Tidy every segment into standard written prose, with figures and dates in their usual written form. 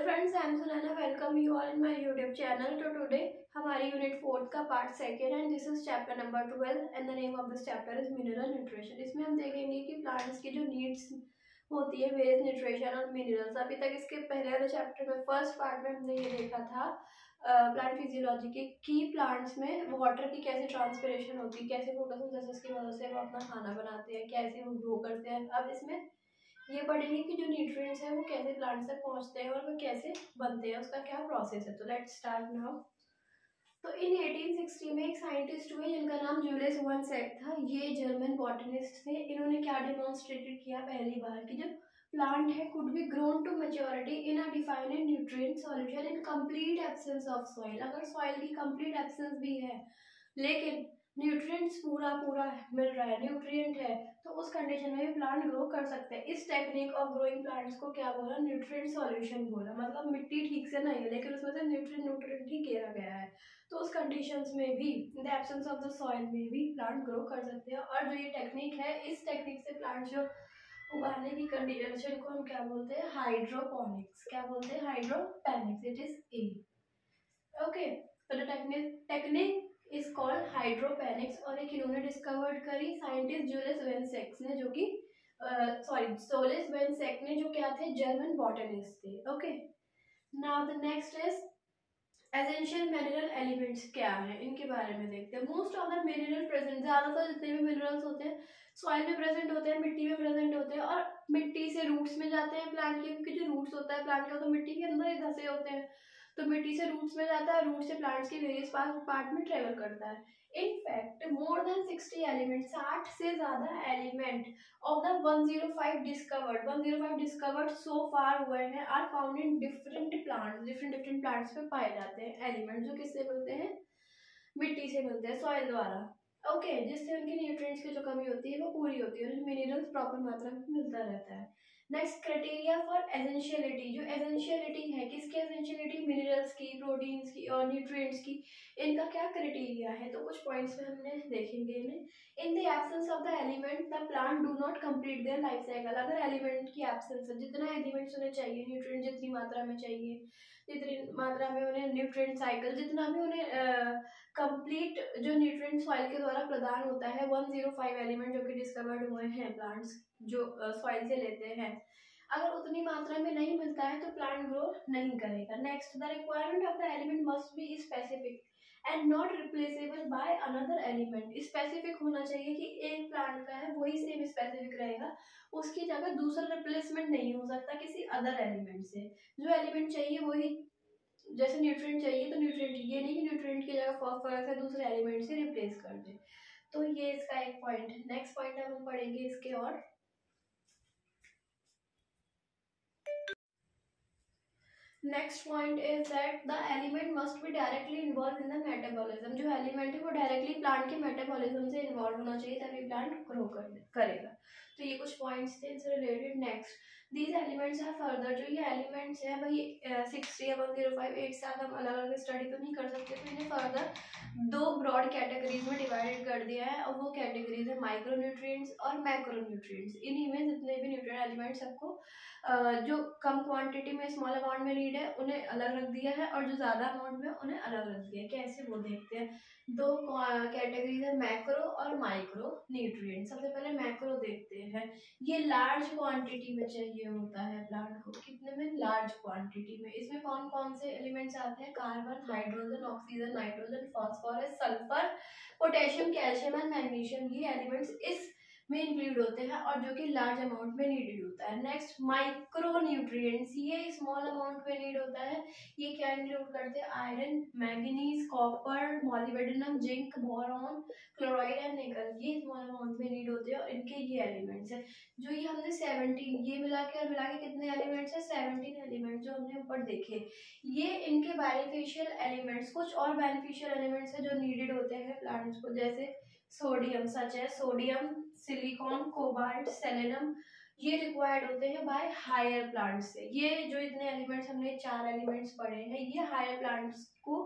Hello friends, I am Sunaina. Welcome you all in my YouTube channel. तो today हमारी unit 4 का part second and this is chapter number 12 and the name of this chapter is mineral nutrition. इसमें हम देखेंगे कि plants की जो needs होती है वेरियस न्यूट्रिशन और मिनरल्स। अभी तक इसके पहले वाले चैप्टर में फर्स्ट पार्ट में हमने ये देखा था प्लांट फिजियोलॉजी की प्लांट्स में वाटर की कैसे ट्रांसपिरेशन होती है, कैसे फोटोसिंथेसिस की वजह से वो अपना खाना बनाते हैं, कैसे वो ग्रो करते हैं। अब इसमें ये पढ़ेंगे कि जो न्यूट्रिएंट्स हैं वो कैसे प्लांट्स तक पहुंचते हैं और वो कैसे बनते हैं, उसका क्या प्रोसेस है। तो लेट्स स्टार्ट नाउ। तो इन 1860 में एक साइंटिस्ट हुए जिनका नाम जूलियस वनसेक था। ये जर्मन बॉटनिस्ट थे। इन्होंने क्या डेमोन्स्ट्रेटेड किया पहली बार कि जो प्लांट है could be grown to maturity in a defined nutrient solution in complete absence of soil. अगर सॉइल की कंप्लीट एब्सेंस भी है लेकिन न्यूट्रिएंट्स पूरा पूरा मिल रहा है, न्यूट्रिएंट है, तो उस कंडीशन में भी प्लांट ग्रो कर सकते हैं। इस टेक्निक ऑफ ग्रोइंग प्लांट्स को क्या बोला? न्यूट्रिएंट सॉल्यूशन बोला। मतलब मिट्टी ठीक से नहीं है लेकिन उसमें से न्यूट्रिएंट ही घेरा गया है, तो उस कंडीशंस में भी in the absence of the soil में भी प्लांट ग्रो कर सकते हैं। और जो ये टेक्निक है, इस टेक्निक से प्लांट जो उगाने की कंडीशन को हम क्या बोलते हैं? हाइड्रोपोनिक्स। क्या बोलते हैं? Hydroponics. It is a okay. तो the technique is called hydroponics और एक इन्होंने डिस्कवर्ड करी साइंटिस्ट जूलियस वेनसेक ने, जो कि सोलिस वेनसेक ने, जो क्या थे? जर्मन बॉटनिस्ट थे। Okay, now the next is essential mineral elements. क्या है इनके बारे में देखते हैं। Most of the mineral present, ज्यादातर जितने भी मिनरल्स होते हैं सॉइल में प्रेजेंट होते हैं, मिट्टी में प्रेजेंट होते हैं और मिट्टी से रूट्स में जाते हैं प्लांट के, क्योंकि जो रूट्स होता है प्लांट का तो मिट्टी के अंदर ही धसे होते हैं। तो मिट्टी से रूट्स में जाता है, रूट से प्लांट्स के वेरियस पार्ट में ट्रेवल करता है। इनफैक्ट मोर देन 60 एलिमेंट, 60 से ज्यादा element of the 105 discovered so far हुए हैं are found in different plants पे पाए जाते हैं। एलिमेंट जो किससे मिलते हैं? मिट्टी से मिलते हैं, सॉइल द्वारा। ओके, जिससे उनकी न्यूट्रिएंट्स की जो कमी होती है वो पूरी होती है और मिनरल्स प्रॉपर मात्रा में मिलता रहता है। Next, criteria for essentiality. जो एसेंशियलिटी है, किसकी एसेंशियलिटी? मिनरल्स की, प्रोटीन्स की और न्यूट्रिएंट्स की। इनका क्या क्राइटेरिया है? तो कुछ पॉइंट्स में हमने देखेंगे इन्हें। In the absence of the element the plant do not complete their life cycle. अगर एलिमेंट की एब्सेंस है, जितना एलिमेंट्स उन्हें चाहिए, न्यूट्रिएंट जितनी मात्रा में चाहिए, जितनी मात्रा में उन्हें न्यूट्रिएंट साइकिल, जितना भी उन्हें कंप्लीट जो न्यूट्रिएंट सॉइल के द्वारा प्रदान होता है, 105 एलिमेंट जो कि डिस्कवर्ड हुए हैं प्लांट्स जो सॉइल से लेते हैं, अगर उतनी मात्रा में नहीं मिलता है तो प्लांट ग्रो नहीं करेगा। Next, the requirement of the element must be specific and not replaceable by another element. Specific होना चाहिए कि एक प्लांट का है वही सेम स्पेसिफिक रहेगा, उसकी जगह दूसरा रिप्लेसमेंट नहीं हो सकता किसी अदर एलिमेंट से। जो एलिमेंट चाहिए वही, जैसे न्यूट्रिएंट चाहिए तो न्यूट्रिएंट, ये नहीं कि न्यूट्रिएंट की जगह फॉस्फोरस है दूसरे एलिमेंट से रिप्लेस कर दे। तो ये इसका एक पॉइंट है। नेक्स्ट पॉइंट हम पढ़ेंगे इसके। और next point is that the element must be directly involve in the metabolism. जो एलिमेंट है वो डायरेक्टली प्लांट के मेटाबॉलिज्म से इन्वॉल्व होना चाहिए तभी प्लांट ग्रो करेगा। तो ये कुछ पॉइंट्स थे इनसे रिलेटेड। नेक्स्ट, दीज एलिमेंट्स है फर्दर। जो ये एलिमेंट्स है भाई 60 या 105 एक साथ हम अलग अलग स्टडी तो नहीं कर सकते, तो इन्हें फर्दर दो ब्रॉड कैटेगरीज में डिवाइडेड कर दिया है और वो कैटेगरीज है माइक्रो न्यूट्रिएंट्स और मैक्रो न्यूट्रिएंट्स। इन्हीं में जितने भी न्यूट्रिएंट एलिमेंट्स सबको जो कम क्वांटिटी में, स्मॉल अमाउंट में नीड है उन्हें अलग रख दिया है और जो ज़्यादा अमाउंट में उन्हें अलग रख दिया है। कैसे वो देखते हैं। दो कैटेगरीज है, मैक्रो और माइक्रो न्यूट्रिएंट। सबसे पहले मैक्रो देखते हैं। ये लार्ज क्वांटिटी में चाहिए होता है प्लांट को। कितने में? लार्ज क्वांटिटी में। इसमें कौन कौन से एलिमेंट्स आते हैं? Carbon, hydrogen, oxygen, nitrogen, phosphorus, sulphur, potassium, calcium and magnesium. ये एलिमेंट्स इस में इंक्लूड होते हैं और जो कि लार्ज अमाउंट में नीडेड होता है। Next, micro nutrients. ये स्मॉल अमाउंट में नीड होता है। ये क्या इंक्लूड करते हैं? Iron, manganese, copper, molybdenum, zinc, boron, chloride and निकल। ये स्मॉल अमाउंट में नीड होते हैं और इनके ये एलिमेंट्स है। जो ये हमने 17 ये मिला के कितने एलिमेंट्स है? 17 एलिमेंट्स जो हमने ऊपर देखे। ये इनके बेनिफिशियल एलिमेंट्स, कुछ और बेनिफिशियल एलिमेंट्स है जो नीडेड होते हैं प्लांट्स को, जैसे सोडियम, सच है सोडियम, सिलिकॉन, कोबाल्ट, सेलेनम। ये रिक्वायर्ड होते हैं बाय हायर प्लांट्स से। ये जो इतने एलिमेंट्स, हमने 4 एलिमेंट्स पढ़े हैं, ये हायर प्लांट्स को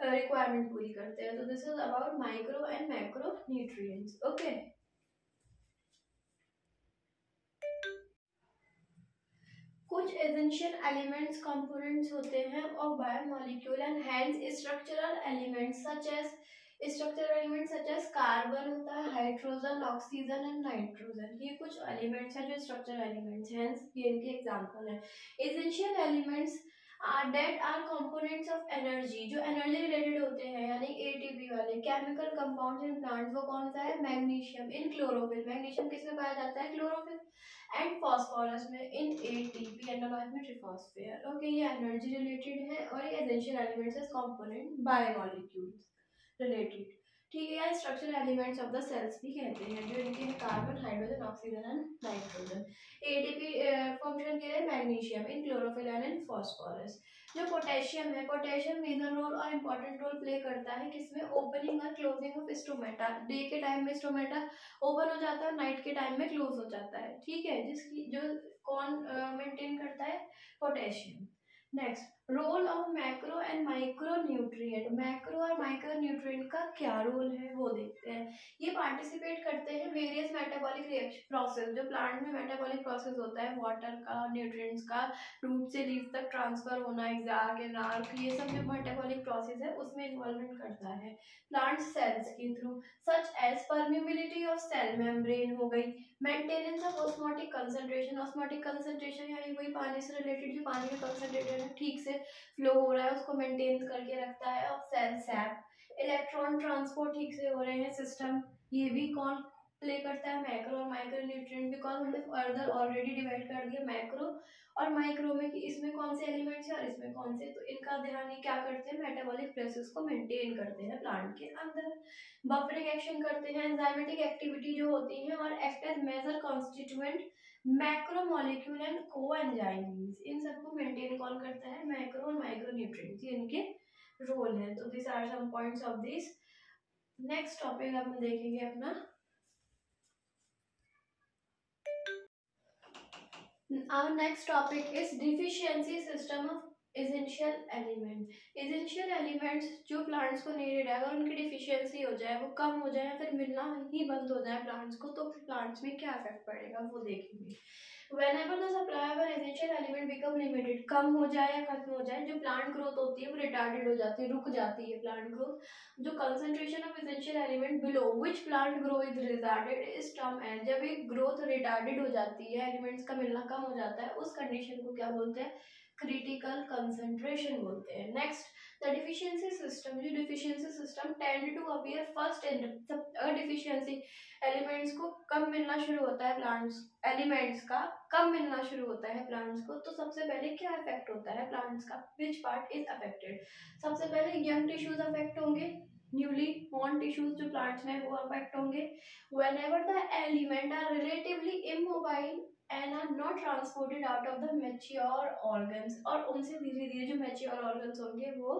रिक्वायरमेंट पूरी करते हैं। तो this is about micro and macro nutrients. Okay, कुछ एसेंशियल एलिमेंट्स कंपोनेंट्स होते हैं of biomolecule and hence structural elements such as carbon होता है, हाइड्रोजन, ऑक्सीजन एंड नाइट्रोजन। ये कुछ एलिमेंट्स हैं जो स्ट्रक्चरल एलिमेंट्स हैं, ये इनके एग्जांपल है। Essential elements that are components of energy, जो एनर्जी रिलेटेड होते हैं, यानी एटीपी वाले केमिकल कंपाउंड्स इन प्लांट्स। वो कौन सा है? Magnesium in chlorophyll. मैग्नीशियम किस में पाया जाता है? क्लोरोफिल। एंड फॉस्फोरस में इन एटीपी एंड में ट्रिफॉस्फेयर। ओके, ये एनर्जी रिलेटेड है और ये essential elements as component biomolecules related. ठीक है, या structural elements of the cells भी कहते हैं, जो इनके हैं carbon, hydrogen, oxygen and nitrogen. ATP function के लिए magnesium in chlorophyll and in phosphorus. जो पोटेशियम है, पोटेशियम मेजर रोल और इम्पोर्टेंट रोल प्ले करता है किसमें? ओपनिंग और क्लोजिंग ऑफ स्टोमेटा। डे के टाइम में स्टोमेटा ओपन हो जाता है, नाइट के टाइम में क्लोज हो जाता है। ठीक है, जिसकी जो कौन मेंटेन करता है? Potassium. Next, role of macro and micro nutrient. Macro और माइक्रो न्यूट्रिएंट का क्या रोल है वो देखते हैं। ये पार्टिसिपेट करते हैं वेरियस मेटाबॉलिक रिएक्शन प्रोसेस। जो प्लांट में मेटाबॉलिक प्रोसेस होता है, वाटर का, न्यूट्रिएंट्स का रूट से लीफ तक ट्रांसफर होना, एग्जैक एनार्क, ये सब जो मेटाबॉलिक प्रोसेस है उसमें इन्वॉल्वमेंट करता है प्लांट सेल्स के थ्रू। Such as permeability of cell membrane हो गई, maintenance of osmotic concentration. Osmotic concentration यानी वही पानी से रिलेटेड, जो पानी का कंसंट्रेशन ठीक से फ्लो हो रहा है उसको मेंटेन करके रखता है। Of cell sap, electron transport ठीक से हो रहे हैं सिस्टम, ये भी कौन प्ले करता है? मैक्रो और माइक्रो न्यूट्रिएंट। बिकॉज हमने फर्दर ऑलरेडी डिवाइड कर दिया मैक्रो और माइक्रो में कि इसमें कौन से एलिमेंट्स हैं और इसमें कौन से, तो इनका ध्यान ये क्या करते हैं? मेटाबॉलिक प्रोसेस को मेंटेन करते हैं प्लांट के अंदर। बफरिंग एक्शन करते हैं, एंजाइमेटिक एक्टिविटी जो होती है, और act as major constituent macromolecule and coenzymes. इन सबको मेंटेन कौन करता है? मैक्रो और माइक्रो न्यूट्रिएंट्स, ये इनके रोल है। तो this are some points of this. Next topic हम देखेंगे अपना, our next topic is deficiency system of essential element। essential elements जो प्लांट्स को नीडेड है, अगर उनकी डिफिशियंसी हो जाए, वो कम हो जाए या फिर मिलना ही बंद हो जाए प्लांट्स को, तो प्लांट्स में क्या इफेक्ट पड़ेगा वो देखेंगे। whenever the supply of an essential element become limited, कम हो जाए या खत्म हो जाए, जो प्लांट ग्रोथ होती है वो रिटार्डेड हो जाती है, रुक जाती है प्लांट ग्रोथ। जो concentration of essential element below which plant grow is retarded is term as. जब एक ग्रोथ रिटार्डेड हो जाती है, एलिमेंट्स का मिलना कम हो जाता है, उस कंडीशन को क्या बोलते हैं? क्रिटिकल कंसंट्रेशन बोलते हैं। Next, the deficiency system. जो deficiency system tend to appear first in deficiency, elements को कम मिलना शुरू होता है, प्लांट्स एलिमेंट्स का कम मिलना शुरू होता है प्लांट्स को, तो सबसे पहले क्या इफेक्ट होता है प्लांट्स का? Which part is affected? सबसे पहले यंग टिश्यूज अफेक्ट होंगे, न्यूली बॉर्न टिश्यूज जो प्लांट्स में वो अफेक्ट होंगे। Whenever the element are relatively immobile and are not transported out of the mature organs, और उनसे धीरे धीरे जो मैच्योर ऑर्गन्स होंगे वो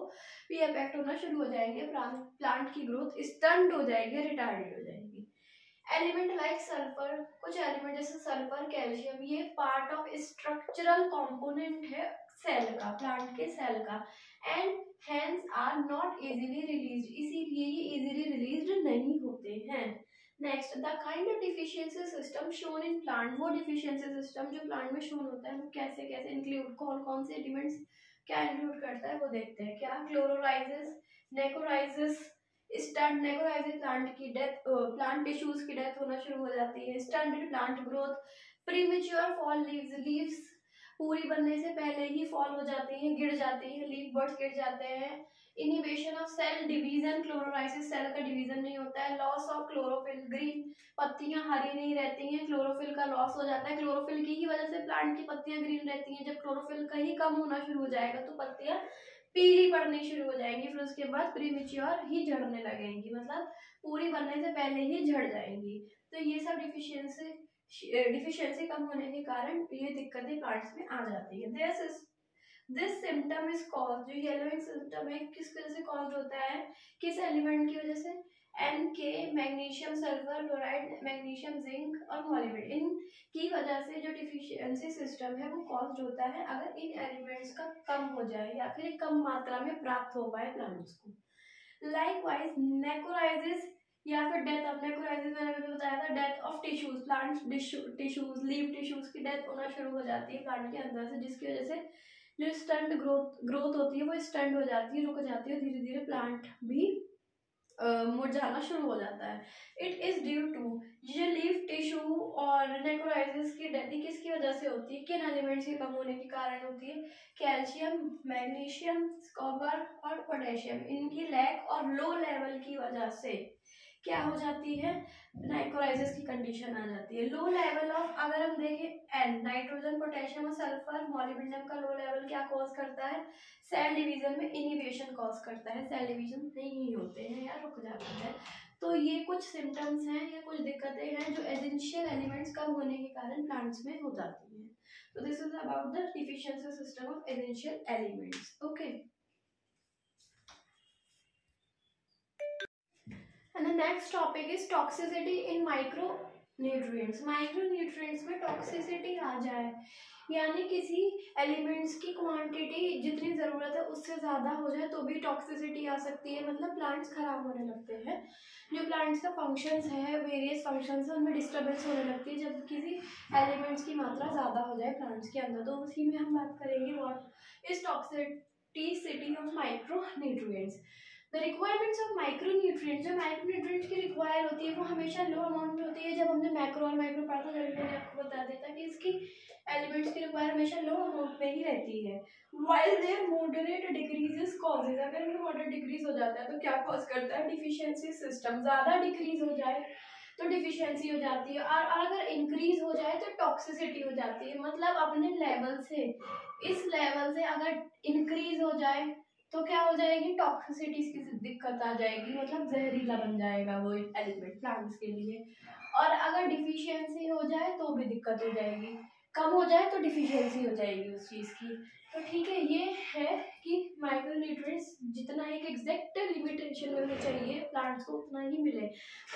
भी अफेक्ट होना शुरू हो जाएंगे, प्लांट की ग्रोथ स्टंट हो जाएगी, रिटार्डेड हो जाएगी। एलिमेंट लाइक सल्फर, कुछ एलिमेंट जैसे सल्फर, कैल्शियम, ये पार्ट ऑफ स्ट्रक्चरल कंपोनेंट है सेल का, प्लांट के सेल का, and hence are not easily released, इसीलिए ये इजीली रिलीज्ड नहीं होते हैं। Next, the kind of deficiency system shown in plant. वो डिफिशियंसी सिस्टम जो प्लांट में शोन होता है वो कैसे कैसे इंक्लूड, कौन कौन से एलिमेंट्स क्या इंक्लूड करता है वो देखते हैं। क्या? क्लोरोलाइसिस, नेकोराइसिस, स्टंट। नेकोराइसिस प्लांट की डेथ, प्लांट टिश्यूज की डेथ होना शुरू हो जाती है। Stunted plant growth, premature fall leaves, leaves पूरी बनने से पहले ही फॉल हो जाती हैं, गिर जाती हैं, लीफ बर्ड्स गिर जाते हैं। Inhibition of cell division, chlorosis cell का डिवीजन नहीं होता है। लॉस ऑफ क्लोरोफिल, ग्रीन पत्तियां हरी नहीं रहती हैं, क्लोरोफिल का लॉस हो जाता है। क्लोरोफिल की ही वजह से प्लांट की पत्तियां ग्रीन रहती हैं। जब क्लोरोफिल का ही कम होना शुरू हो जाएगा तो पत्तियां पीली पड़नी शुरू हो जाएंगी, फिर उसके बाद प्रीमेच्योर ही झड़ने लगेंगी, मतलब पूरी बनने से पहले ही झड़ जाएंगी। तो ये सब डिफिशियंसी कम होने के कारण ये दिक्कतें प्लांट्स में आ जाती है। दिस सिम्टम इज कॉज, जो येलोइंग सिम्टम है किस वजह से कॉज होता है? किस एलिमेंट की वजह से? NK, magnesium sulphur chloride, magnesium zinc और मॉलिब्डेनम, इन की वजह से जो डिफिशियंसी सिस्टम है वो कॉज होता है अगर इन एलिमेंट्स का कम हो जाए या फिर कम मात्रा में प्राप्त हो पाए प्लांट्स को। लाइकवाइज नेकोराइसिस या फिर डेथ ऑफ नेक्रोसिस, मैंने अभी बताया था, death of tissues, plant tissues, leave tissues की डेथ होना शुरू हो जाती है प्लांट के अंदर से, जिसकी वजह से जो स्टंट ग्रोथ होती है वो स्टंट हो जाती है, रुक जाती है, धीरे धीरे प्लांट भी मुरझाना शुरू हो जाता है। इट इज ड्यू टू, ये लीफ टिश्यू और नेक्रोसिस की डेथ किसकी वजह से होती है, किन एलिमेंट्स के कम होने के कारण होती है, कैल्शियम, मैग्नीशियम, कॉपर और पोटेशियम, इनकी लैक और लो लेवल की वजह से क्या हो जाती है, नाइट्रोलाइसिस की कंडीशन आ जाती है। लो लेवल ऑफ, अगर हम देखें एन, नाइट्रोजन, पोटेशियम और सल्फर, मॉलिब्डेनम का लो लेवल क्या कॉज करता है, सेल डिवीजन में इनिबिशन कॉज करता है, सेल डिवीजन नहीं होते हैं या रुक जाता है। तो ये कुछ सिम्टम्स हैं या कुछ दिक्कतें हैं जो एसेंशियल एलिमेंट्स कम होने के कारण प्लांट्स में हो जाती हैं। तो this is about the deficiency system of essential elements. Okay, and the next topic is toxicity in micronutrients. Micronutrients में toxicity आ जाए, यानी किसी एलिमेंट्स की क्वांटिटी जितनी ज़रूरत है उससे ज़्यादा हो जाए तो भी टॉक्सिसिटी आ सकती है, मतलब प्लांट्स खराब होने लगते हैं। जो प्लांट्स का फंक्शंस है, वेरियस फंक्शंस है, उनमें डिस्टर्बेंस होने लगती है जब किसी एलिमेंट्स की मात्रा ज़्यादा हो जाए प्लांट्स के अंदर। तो उसी में हम बात करेंगे what is toxicity of micronutrients. The requirements of micronutrients, जो माइक्रोन्यूट्रिएंट्स की रिक्वायर होती है वो हमेशा लो अमाउंट में होती है। जब हमने मैक्रो और माइक्रो पढ़ा था जब मैंने आपको बता दिया था कि इसकी एलिमेंट्स की रिक्वायर हमेशा लो अमाउंट में ही रहती है। While there moderate decreases causes, अगर इनका मॉडरेट डिक्रीज हो जाता है तो क्या कॉज करता है, डिफिशियंसी सिस्टम, ज़्यादा डिक्रीज हो जाए तो डिफिशियंसी हो जाती है, और अगर इंक्रीज हो जाए तो टॉक्सिसिटी हो जाती है। मतलब अपने लेवल से, इस लेवल से अगर इंक्रीज हो जाए तो क्या हो जाएगी, टॉक्सिसिटी की दिक्कत आ जाएगी, मतलब जहरीला बन जाएगा वो एलिमेंट प्लांट्स के लिए। और अगर डिफिशियंसी हो जाए तो भी दिक्कत हो जाएगी, कम हो जाए तो डिफिशियंसी हो जाएगी उस चीज़ की। तो ठीक है, ये है कि माइक्रोन्यूट्रिएंट्स जितना एक एग्जैक्ट लिमिटेशन में चाहिए प्लांट्स को उतना ही मिले,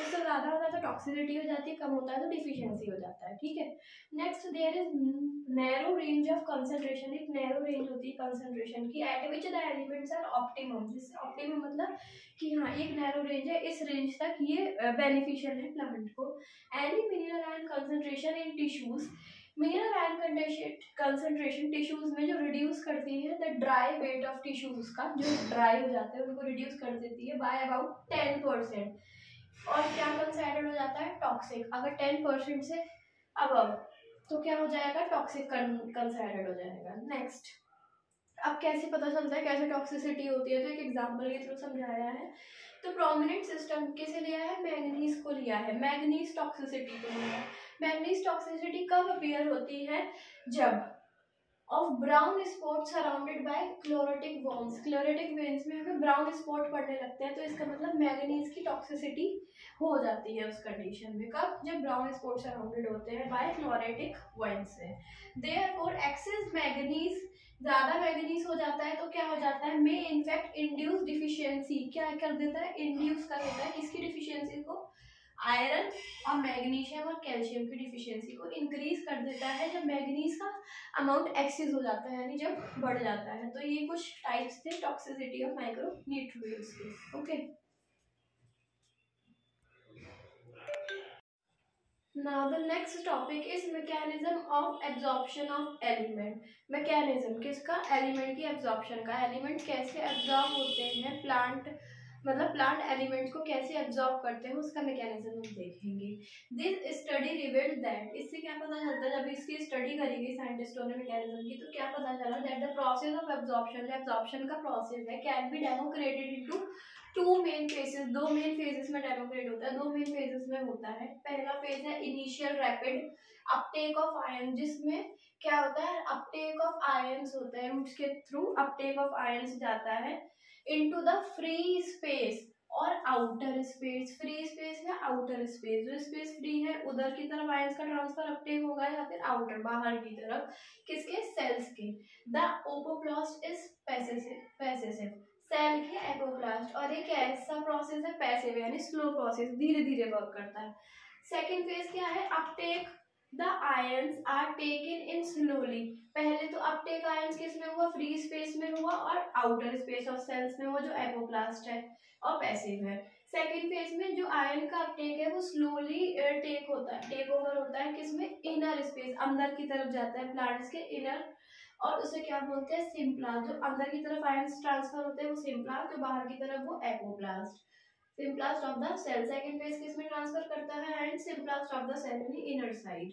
उससे ज़्यादा होता है तो टॉक्सिसिटी हो जाती है, कम होता है तो डिफिशियंसी हो जाता है। ठीक है, next there is narrow range of concentration. एक नैरो रेंज होती है कंसंट्रेशन की at which the elements are optimum, जिससे ऑप्टिमम मतलब कि हाँ एक नैरो रेंज है, इस रेंज तक ये बेनिफिशियल है प्लांट को। Any mineral ion concentration in tissues, mineral ion concentration tissues में जो रिड्यूस करती है the dry weight of tissues का, जो ड्राई हो जाते हैं उनको रिड्यूस कर देती है बाय अबाउट 10%। और क्या कंसाइडर हो जाता है, टॉक्सिक, अगर 10% से अबव तो क्या हो जाएगा, टॉक्सिक कंसाइडर हो जाएगा। नेक्स्ट, अब कैसे पता चलता है कैसे टॉक्सिसिटी होती है, तो एक एग्जांपल के थ्रू समझाया है। तो प्रोमिनेंट सिस्टम किसे लिया है, मैग्नीज को लिया है, मैग्नीज टॉक्सिसिटी को लिया है। मैग्नीज टॉक्सिसिटी कब अपीयर होती है, जब of brown spot surrounded by chlorotic veins, chlorotic veins में हमें ब्राउन स्पॉट पड़ने लगते हैं, तो इसका मतलब मैग्नीज की टॉक्सिसिटी हो जाती है उस कंडीशन में। कब, जब ब्राउन स्पॉट सराउंडेड होते हैं बाय क्लोरेटिक वेन्स से। देयरफॉर एक्सेस मैग्नीज, ज्यादा मैग्नीज हो जाता है तो क्या हो जाता है, मे इनफैक्ट इंड्यूस डिफिशियंसी, क्या कर देता है, इंड्यूस कर देता है किसकी डिफिशियंसी को, आयरन और मैग्नीशियम और कैल्शियम की डिफिशियंसी को इंक्रीज कर देता है जब मैग्नीज का अमाउंट एक्सेस हो जाता है, यानी जब बढ़ जाता है। तो ये कुछ टाइप्स थे टॉक्सिसिटी ऑफ माइक्रोन्यूट्रिएंट्स के। Okay, now the next topic is mechanism of absorption of element. Mechanism किसका, एलिमेंट की एब्जॉर्प्शन का, एलिमेंट कैसे एब्जॉर्ब होते हैं, प्लांट मतलब प्लांट एलिमेंट्स को कैसे एब्जॉर्ब करते हैं उसका मैकेनिज्म हम देखेंगे। दिस स्टडी रिवील्ड दैट, इससे क्या पता चलता है, जब इसकी स्टडी करी गई साइंटिस्टों ने मैकेनिज्म की, तो क्या पता चला, that the process of absorption, absorption का प्रोसेस है, can be demarcated into two main phases, दो मेन फेजेस में डेमोक्रेट होता है, दो मेन फेजेस में होता है। पहला फेज है initial rapid Uptake of ion, जिसमें क्या होता है, अपटेक ऑफ आयन्स होते हैं, रूट्स के थ्रू अपटेक ऑफ आयन्स जाता है इनटू द फ्री स्पेस और आउटर स्पेस। फ्री स्पेस या आउटर स्पेस, जो स्पेस फ्री है उधर की तरफ आयंस का ट्रांसफर अपटेक होगा, या फिर आउटर बाहर की तरफ किसके, सेल्स के। द ओपोप्लास्ट इज पैसिव, सेल के एपोप्लास्ट, और एक ऐसा प्रोसेस है पैसिव यानी स्लो प्रोसेस, धीरे धीरे वर्क करता है। सेकेंड फेज क्या है, uptake the ions are taken in slowly, पहले तो अपटेक आयंस किस में हुआ, फ्री स्पेस में हुआ और आउटर स्पेस ऑफ सेल्स में हुआ जो एपोप्लास्ट है और पैसिव है। सेकेंड फेज में जो आयन का अपटेक है वो स्लोली टेक ओवर होता है किसमें, इनर स्पेस, अंदर की तरफ जाता है प्लांट्स के इनर, और उसे क्या बोलते हैं, सिम्प्लास्ट। जो अंदर की तरफ आयंस ट्रांसफर होते हैं वो सिम्प्लास्ट, जो बाहर की तरफ वो apoplast. Symplast of the cell second phase किसमें ट्रांसफर करता है, and symplast of the cell यानी इनर साइड।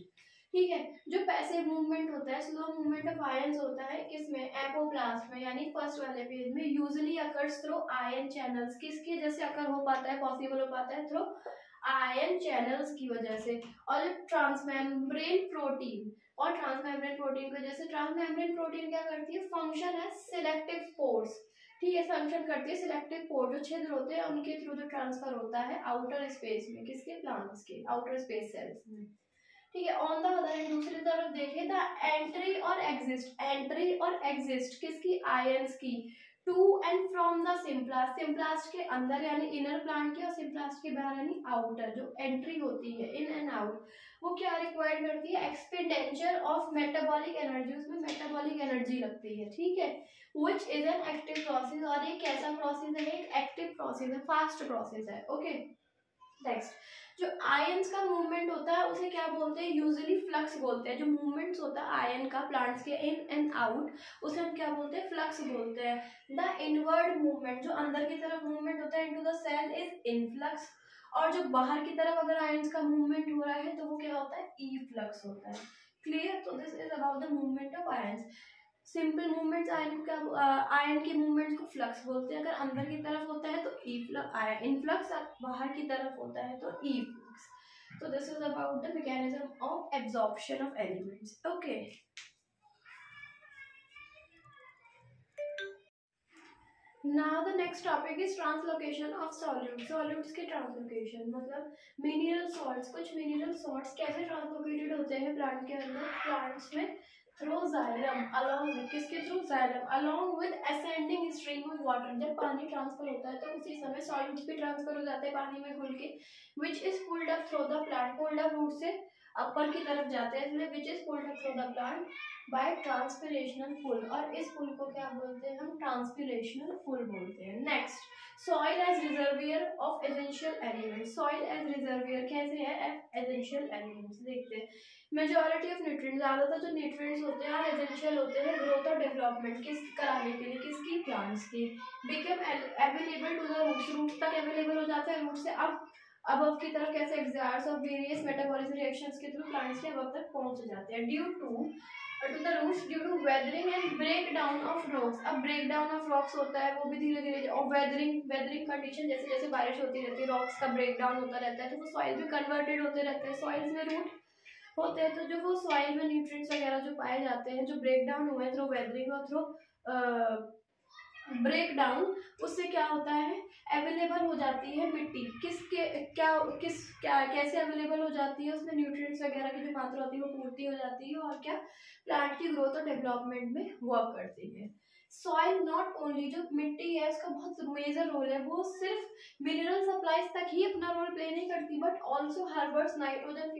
ठीक है, जो पैसिव मूवमेंट होता है, स्लो मूवमेंट ऑफ आयंस होता है किसमें, एपोप्लास्ट में, यानी फर्स्ट वाले पेज में। Usually occurs through ion channels, किसकी वजह से अकर हो पाता है, पॉसिबल हो पाता है, थ्रू आयन चैनल्स की वजह से। और ट्रांसमेम्ब्रेन प्रोटीन, और ट्रांसमेम्ब्रेन प्रोटीन की वजह से, ट्रांसमेम्ब्रेन प्रोटीन क्या करती है, फंक्शन है सिलेक्टिव पोर्स। ठीक है, फंक्शन करती है सिलेक्टिव पोर्स, जो छिद्र होते हैं उनके थ्रू जो ट्रांसफर होता है आउटर स्पेस में, किसके, प्लांट्स के आउटर स्पेस सेल्स में। ठीक है, ऑन द अदर एंड दूसरी तरफ देखें तो एंट्री और एग्जिस्ट किसकी, आयंस की, to and from the symplast, symplast के अंदर यानी इनर प्लांट के, और सिम्प्लास्ट के बाहर यानी आउटर, जो एंट्री होती है इन एंड आउट, वो क्या रिक्वायर्ड करती है, एक्सपेंडिचर ऑफ मेटाबॉलिक एनर्जी, उसमें मेटाबॉलिक एनर्जी लगती है। ठीक है, which is an active process, और ये कैसा प्रोसेस है, एक एक्टिव प्रोसेस है, फास्ट प्रोसेस है। ओके, नेक्स्ट, जो आयंस का मूवमेंट होता है उसे क्या बोलते हैं, यूजुअली फ्लक्स बोलते हैं। जो मूवमेंट्स होता है आयन का प्लांट्स के इन एंड आउट, उसे हम क्या बोलते हैं, फ्लक्स बोलते हैं। द इनवर्ड मूवमेंट, जो अंदर की तरफ मूवमेंट होता है into the cell, is influx, और जो बाहर की तरफ अगर आयंस का मूवमेंट हो रहा है तो वो क्या होता है, ई फ्लक्स होता है। क्लियर, तो this is about the movement of ions. Simple movements ion को क्या, आयन के मूवमेंट्स को फ्लक्स बोलते हैं। अगर अंदर की तरफ होता है तो इनफ्लक्स, बाहर की तरफ होता है तो ई फ्लक्स। तो this is about the mechanism of absorption of elements. Okay, now the next topic is translocation of solutes. Solutes के ट्रांसलोकेशन मतलब मिनरल सॉल्ट्स, कुछ मिनरल सॉल्ट्स कैसे ट्रांसलोकेटेड होते हैं प्लांट के अंदर, प्लांट्स में थ्रू जाइलम, अलोंग विद, किसके through, xylem, along with ascending stream of water. जब पानी ट्रांसफर होता है तो उसी समय सॉल्यूट्स भी ट्रांसफर हो जाते हैं पानी में घुल के, which is pulled up through the plant, pulled up root से अपर की तरफ जाते हैं, इसलिए which is pulled up through the plant by transpirational pull, और इस पुल को क्या बोलते हैं हम, ट्रांसपिरेशनल पुल बोलते हैं। Next, soil as reservoir of essential elements, soil as reservoir कैसे है, एसेंशियल एलिमेंट्स। देखते हैं, मेजॉरिटी ऑफ न्यूट्रिएंट्स, ज्यादातर जो न्यूट्रिएंट्स होते हैं और एसेंशियल होते हैं ग्रोथ और डेवलपमेंट किस कराने के लिए, किसकी, प्लांट्स की, become available to the roots, roots तक अवेलेबल हो जाते हैं, रूट से अब की तरफ कैसे, exudates of various metabolism reactions के थ्रू प्लांट्स के अब तक पहुंच जाते हैं, due to the roots, due to weathering and break down of rocks. अब ब्रेक डाउन ऑफ रॉक्स होता है वो भी धीरे धीरे, और वेदरिंग कंडीशन, जैसे जैसे बारिश होती रहती है रॉक्स का ब्रेक डाउन होता रहता है, तो वो सॉइल में कन्वर्टेड होते रहते हैं, सॉइल्स में रूट होते हैं, तो जो वो सॉइल में न्यूट्रिएंट्स वगैरह जो पाए जाते हैं, जो ब्रेक डाउन हुए थ्रू वेदरिंग और थ्रू ब्रेक डाउन, उससे क्या होता है, अवेलेबल हो जाती है मिट्टी, कैसे अवेलेबल हो जाती है, उसमें न्यूट्रिएंट्स वगैरह की जो मात्रा होती है वो पूर्ति हो जाती है, और क्या, प्लांट की ग्रोथ और डेवलपमेंट में वर्क करती है। सॉइल नॉट ओनली, जो मिट्टी है उसका बहुत मेजर रोल है, वो सिर्फ मिनरल सप्लाईज तक ही अपना रोल प्ले नहीं करती, but also harbours nitrogen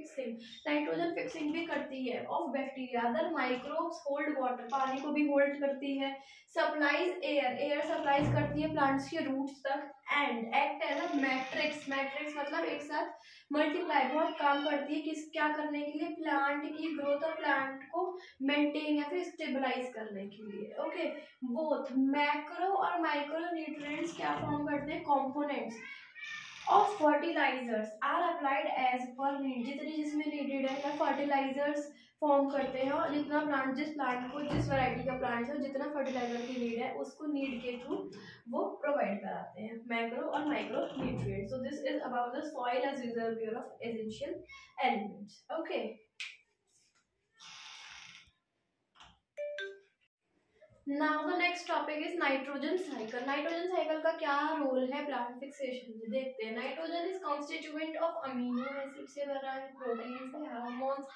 fixing भी करती है of bacteria, other microbes hold water, पानी को भी होल्ड करती है, सप्लाइज एयर सप्लाइज करती है प्लांट्स के रूट्स तक, and act as a matrix मतलब एक साथ मल्टीप्लाई, बहुत काम करती है किस, क्या करने के लिए, प्लांट की ग्रोथ और प्लांट को मेंटेन या फिर स्टेबलाइज करने के लिए। ओके, बोथ मैक्रो और माइक्रो न्यूट्रिएंट्स क्या फॉर्म करते हैं, components of fertilisers are applied as per need, जितनी जिसमें नीडेड है, या फर्टिलाइजर्स फॉर्म करते हैं, और जितना प्लांट, जिस प्लांट को, जिस वैरायटी का प्लांट है, जितना फर्टिलाइजर की नीड है उसको नीड के थ्रू वो प्रोवाइड कराते हैं, मैक्रो और micro nutrients. So this is about the soil as reservoir of essential elements. Okay, now the next topic is nitrogen cycle. Nitrogen cycle का क्या रोल है प्लांट फिक्सेशन में, देखते हैं। Nitrogen is constituent of amino acid से बना है, protein से, हार्मोन्स,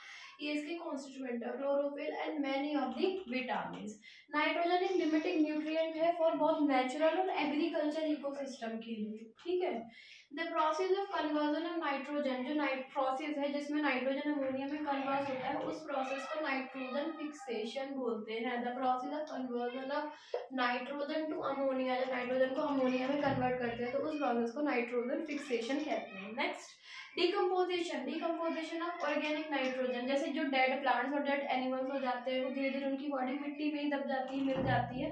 ये इसके कॉन्स्टिट्यूएंट है, chlorophyll and many of the vitamin. Nitrogen एक लिमिटिंग न्यूट्रिएंट है फॉर बहुत नेचुरल और एग्रीकल्चर इकोसिस्टम के लिए, ठीक है। The process of conversion of nitrogen, जो प्रोसेस है जिसमें नाइट्रोजन अमोनिया में कन्वर्ट होता है, उस प्रोसेस को नाइट्रोजन फिक्सेशन बोलते हैं। The process of conversion of nitrogen to ammonia, जब नाइट्रोजन को अमोनिया में कन्वर्ट करते हैं तो उस प्रोसेस को नाइट्रोजन फिक्सेशन कहते हैं। Next, decomposition of organic nitrogen, जैसे जो डेड प्लांट्स और डेड एनिमल्स हो जाते हैं वो धीरे धीरे उनकी बॉडी मिट्टी में ही दब जाती है, मिल जाती है,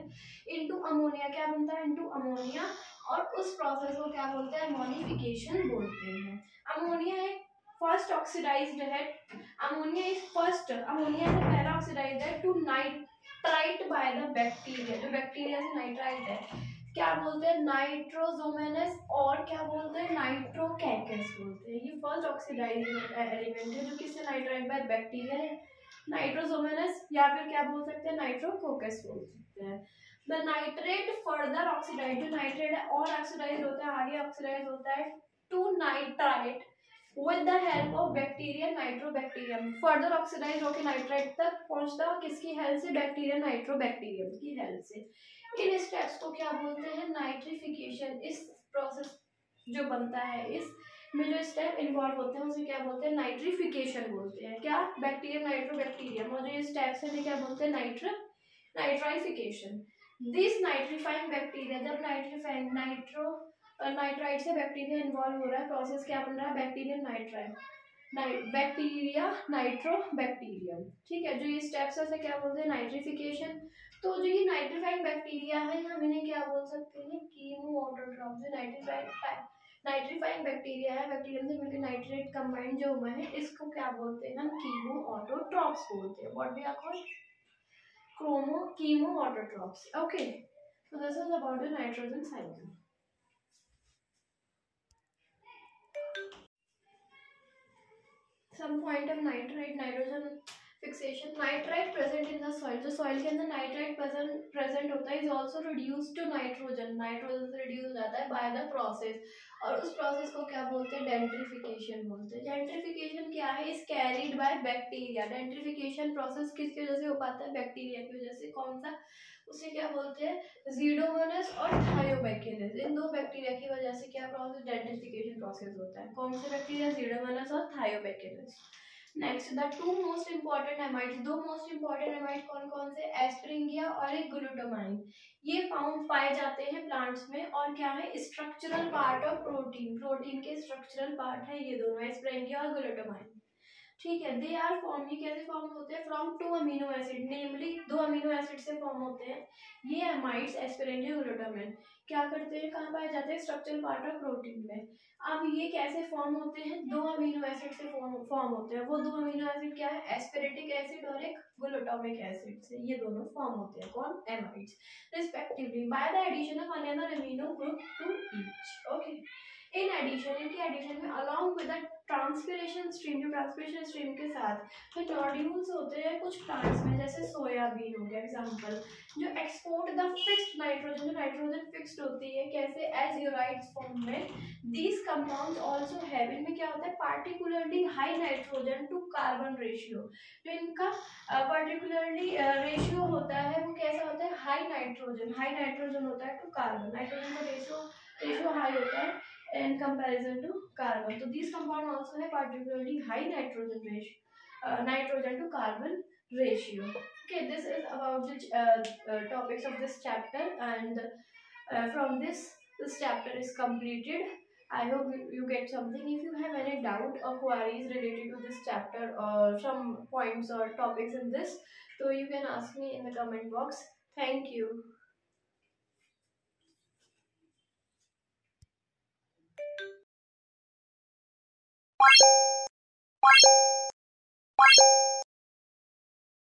इनटू अमोनिया। क्या बनता है? Into ammonia. और उस प्रोसेस को क्या बोलते हैं? अमोनिफिकेशन बोलते हैं। अमोनिया एक फर्स्ट ऑक्सीडाइज्ड है, अमोनिया इज पहला ऑक्सीडाइज्ड है to nitrite by the bacteria, जो बैक्टीरिया से नाइट्राइट है, क्या बोलते हैं? नाइट्रोजोमेनस, और क्या बोलते हैं? नाइट्रोकैकस बोलते हैं। ये फर्स्ट ऑक्सीडाइज्ड एलिमेंट है जो किससे नाइट्राइट बाय बैक्टीरिया है, नाइट्रोजोमेनस, या फिर क्या बोल सकते हैं? नाइट्रोकोकस बोल सकते हैं। द नाइट्रेट फर्दर ऑक्सीडाइज, जो नाइट्रेट है और ऑक्सीडाइज होता है, आगे ऑक्सीडाइज होता है to nitrite with the help of bacteria Nitrobacterium. Further oxidise होकर नाइट्राइट तक पहुंचता है किसकी हेल्प से? बैक्टीरिया नाइट्रोबैक्टीरियम की हेल्प से। इन स्टेप्स को क्या बोलते हैं? नाइट्रिफिकेशन। इस प्रोसेस जो बनता है, इस में जो स्टेप इन्वॉल्व होते हैं उसे क्या बोलते हैं? नाइट्रिफिकेशन बोलते हैं। क्या? बैक्टीरिया नाइट्रोबैक्टीरियम, और जो स्टेप्स है क्या बोलते हैं? नाइट्राइफिकेशन। दिस नाइट्रीफाइंग बैक्टीरिया, जब नाइट्राइट से बैक्टीरिया इन्वॉल्व हो रहा है, प्रोसेस क्या बन रहा है? बैक्टीरिया नाइट्राइट, बैक्टीरिया नाइट्रोबैक्टीरियम, ठीक है। जो ये स्टेप्स है क्या बोलते हैं? नाइट्रिफिकेशन। तो जो ये नाइट्रीफाइंग बैक्टीरिया है, हम इन्हें क्या बोल सकते हैं? Chemo autotroph. जो नाइट्रीफाइंग बैक्टीरिया है, बैक्टीरियम से मिलकर नाइट्रेट कंबाइंड जो हुआ है, इसको क्या बोलते हैं? हम कीमो ऑटोट्रॉप्स बोलते हैं। What we are called? Chemo autotrophs. Okay, so this is about the nitrogen cycle. Some point of nitrogen fixation. Nitrite present in the soil, जो soil के अंदर nitrite present होता है, is also reduced to nitrogen. Nitrogen से reduce हो जाता है by the process, और उस प्रोसेस को क्या बोलते हैं? डेंट्रिफिकेशन बोलते हैं। डेंट्रिफिकेशन क्या है? Is carried by bacteria. Denitrification process किसकी वजह से हो पाता है? बैक्टीरिया की वजह से। कौन सा? उसे क्या बोलते हैं? ज़ीडोमोनास और थायोबैक्टीरियस। इन दो बैक्टीरिया की वजह से क्या प्रोसेस? डेंट्रिफिकेशन प्रोसेस होता है। कौन से बैक्टीरिया? ज़ीडोमोनास और Thiobacillus. Next, the two most important amides, दो मोस्ट इंपॉर्टेंट एमाइड कौन कौन से? एस्परिंगिया और एक ग्लूटामाइन। ये पाए जाते हैं प्लांट्स में, और क्या है? Structural part of protein, protein के स्ट्रक्चरल पार्ट है ये दोनों, एस्परिंगिया और ग्लूटामाइन, ठीक है। दे आर फॉर्म, ये कैसे फॉर्म होते हैं? फ्रॉम टू अमीनो एसिड, नेमली दो अमीनो एसिड से फॉर्म होते हैं ये एमाइड्स, एस्परिंगिया, ग्लूटामाइन। क्या करते हैं? कहाँ पाए जाते हैं? स्ट्रक्चरल पार्ट ऑफ प्रोटीन में। अब ये कैसे फॉर्म होते हैं? दो अमीनो एसिड से फॉर्म होते हैं। वो दो अमीनो एसिड क्या है? एस्पेरेटिक एसिड और एक ग्लूटामिक एसिड से ये दोनों फॉर्म होते हैं। कौन? Amides, respectively by the addition of another amino group to each. Okay, in addition, इनके एडिशन में along with the transpiration stream, जो ट्रांसपिरेशन स्ट्रीम के साथ जो नोड्यूल्स होते हैं कुछ प्लांट्स में, जैसे सोयाबीन हो गया एग्जांपल, जो एक्सपोर्ट द फिक्स्ड नाइट्रोजन, जो नाइट्रोजन फिक्स्ड होती है, कैसे? एज यूराइड्स फॉर्म में। दीज कंपाउंड्स आल्सो हैव, इनमें क्या होता है? Particularly high nitrogen to carbon ratio. जो इनका पर्टिकुलरली रेशियो होता है वो कैसा होता है? हाई नाइट्रोजन होता है टू कार्बन। नाइट्रोजन का रेशियो हाई होता है in comparison to carbon. So these compound also have particularly high nitrogen to carbon ratio. Okay, this is about the topics of this chapter, and from this chapter is completed. I hope you get something. If you have any doubt or queries related to this chapter or some points or topics in this, so you can ask me in the comment box. Thank you.